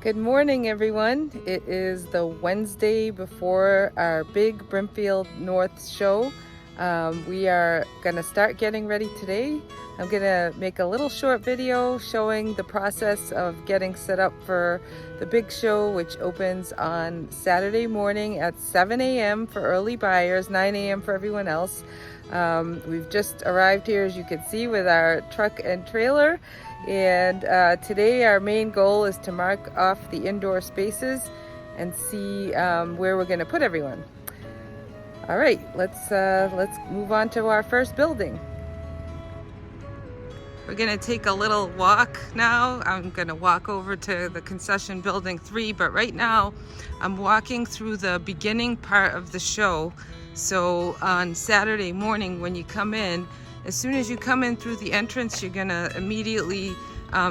Good morning, everyone. It is the Wednesday before our big Brimfield North show. We are going to start getting ready today. I'm going to make a little short video showing the process of getting set up for the big show, which opens on Saturday morning at 7 a.m. for early buyers, 9 a.m. for everyone else. We've just arrived here, as you can see, with our truck and trailer. And today our main goal is to mark off the indoor spaces and see where we're going to put everyone. All right, let's move on to our first building. We're going to take a little walk now. I'm going to walk over to the concession building 3, but right now I'm walking through the beginning part of the show. So on Saturday morning when you come in, as soon as you come in through the entrance, you're gonna immediately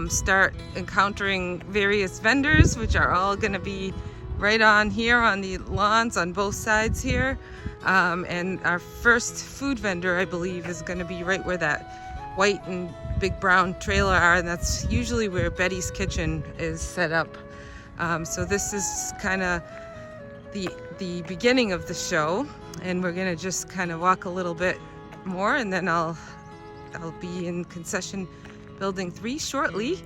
start encountering various vendors, which are all gonna be right on here on the lawns on both sides here. And our first food vendor, I believe, is gonna be right where that white and big brown trailer are, and that's usually where Betty's Kitchen is set up. So this is kind of the beginning of the show, and we're gonna just kind of walk a little bit more, and then I'll be in concession building 3 shortly.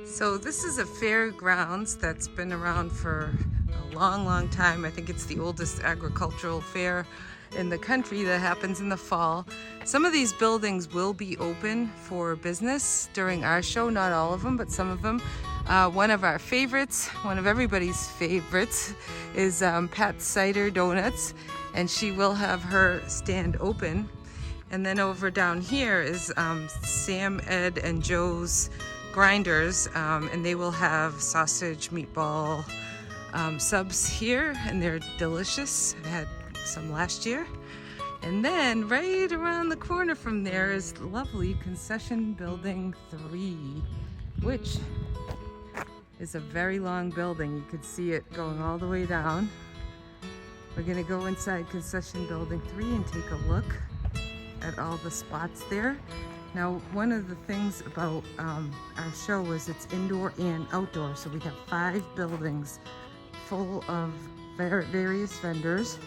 So this is a fairgrounds that's been around for a long time. I think it's the oldest agricultural fair in the country that happens in the fall. Some of these buildings will be open for business during our show, not all of them, but some of them. One of our favorites, one of everybody's favorites, is Pat's Cider Donuts, and she will have her stand open. And then over down here is Sam, Ed, and Joe's Grinders, and they will have sausage, meatball subs here, and they're delicious. I had some last year. And then right around the corner from there is lovely concession building 3, which is a very long building. You could see it going all the way down. We're gonna go inside concession building 3 and take a look at all the spots there. Now, one of the things about our show is it's indoor and outdoor. So we have 5 buildings full of various vendors.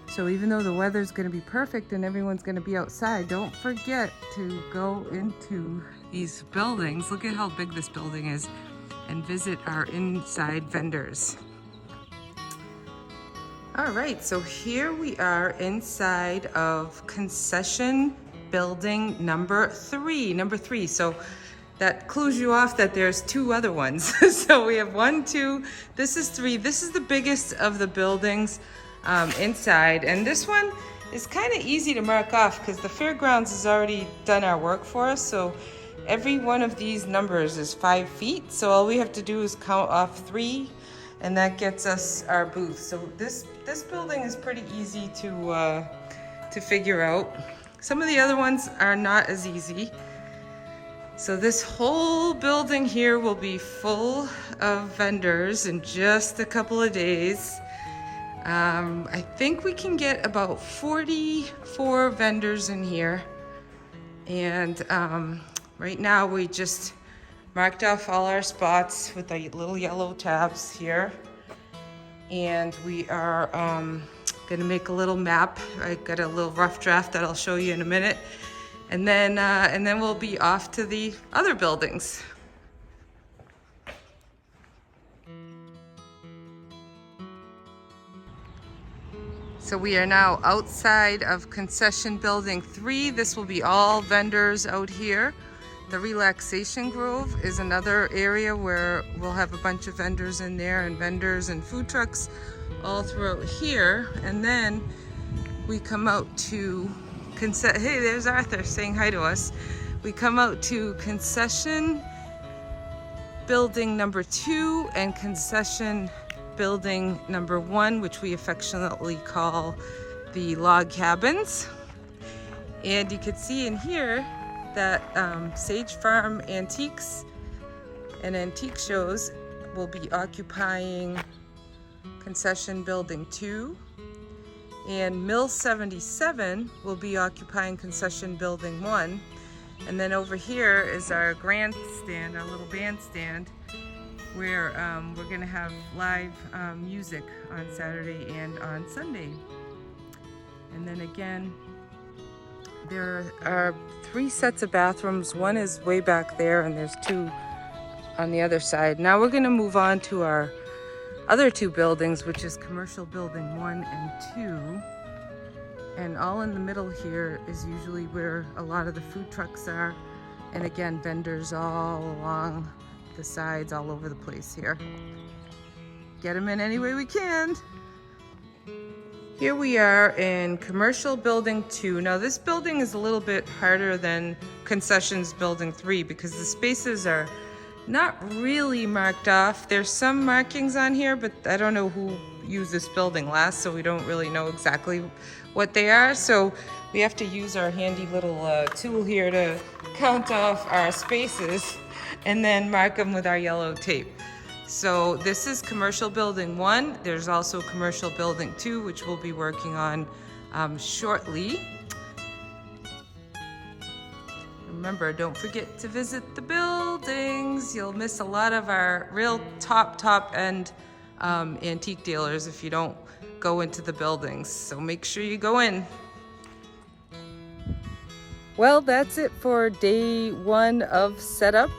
So even though the weather's gonna be perfect and everyone's gonna be outside, don't forget to go into these buildings. Look at how big this building is, and visit our inside vendors. All right, so here we are inside of concession building number 3. So that clues you off that there's 2 other ones. So we have 1, 2, this is 3. This is the biggest of the buildings inside. And this one is kind of easy to mark off because the fairgrounds has already done our work for us. So every one of these numbers is 5 feet, so all we have to do is count off 3, and that gets us our booth. So this building is pretty easy to figure out. Some of the other ones are not as easy. So this whole building here will be full of vendors in just a couple of days. I think we can get about 44 vendors in here, and right now we just marked off all our spots with the little yellow tabs here, and we are gonna make a little map. I got a little rough draft that I'll show you in a minute, and then we'll be off to the other buildings. So we are now outside of concession building 3. This will be all vendors out here. The Relaxation Grove is another area where we'll have a bunch of vendors in there, and vendors and food trucks all throughout here. And then we come out to hey, there's Arthur saying hi to us. We come out to concession building number 2 and concession building number 1, which we affectionately call the log cabins. And you can see in here that Sage Farm Antiques and Antique Shows will be occupying concession building 2, and Mill 77 will be occupying concession building 1. And then over here is our grandstand, our little bandstand, where we're going to have live music on Saturday and on Sunday. And then again, there are 3 sets of bathrooms. One is way back there, and there's 2 on the other side. Now we're going to move on to our other 2 buildings, which is Commercial Building 1 and 2. And all in the middle here is usually where a lot of the food trucks are. And again, vendors all along the sides, all over the place here. Get them in any way we can. Here we are in Commercial Building 2. Now this building is a little bit harder than Concessions Building 3 because the spaces are not really marked off. There's some markings on here, but I don't know who used this building last, so we don't really know exactly what they are. So we have to use our handy little tool here to count off our spaces and then mark them with our yellow tape. So this is Commercial Building 1. There's also Commercial Building 2, which we'll be working on shortly. Remember, don't forget to visit the buildings. You'll miss a lot of our real top end antique dealers if you don't go into the buildings. So make sure you go in. Well, that's it for day 1 of setup,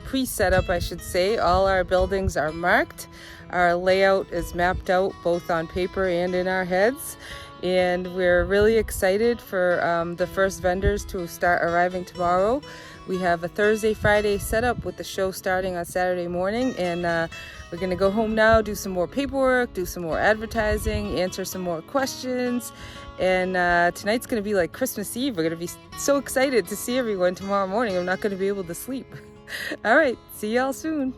pre-setup I should say. All our buildings are marked. Our layout is mapped out both on paper and in our heads. And we're really excited for the first vendors to start arriving tomorrow. We have a Thursday, Friday setup with the show starting on Saturday morning. And we're gonna go home now, do some more paperwork, do some more advertising, answer some more questions. And tonight's gonna be like Christmas Eve. We're gonna be so excited to see everyone tomorrow morning. I'm not gonna be able to sleep. All right, see y'all soon.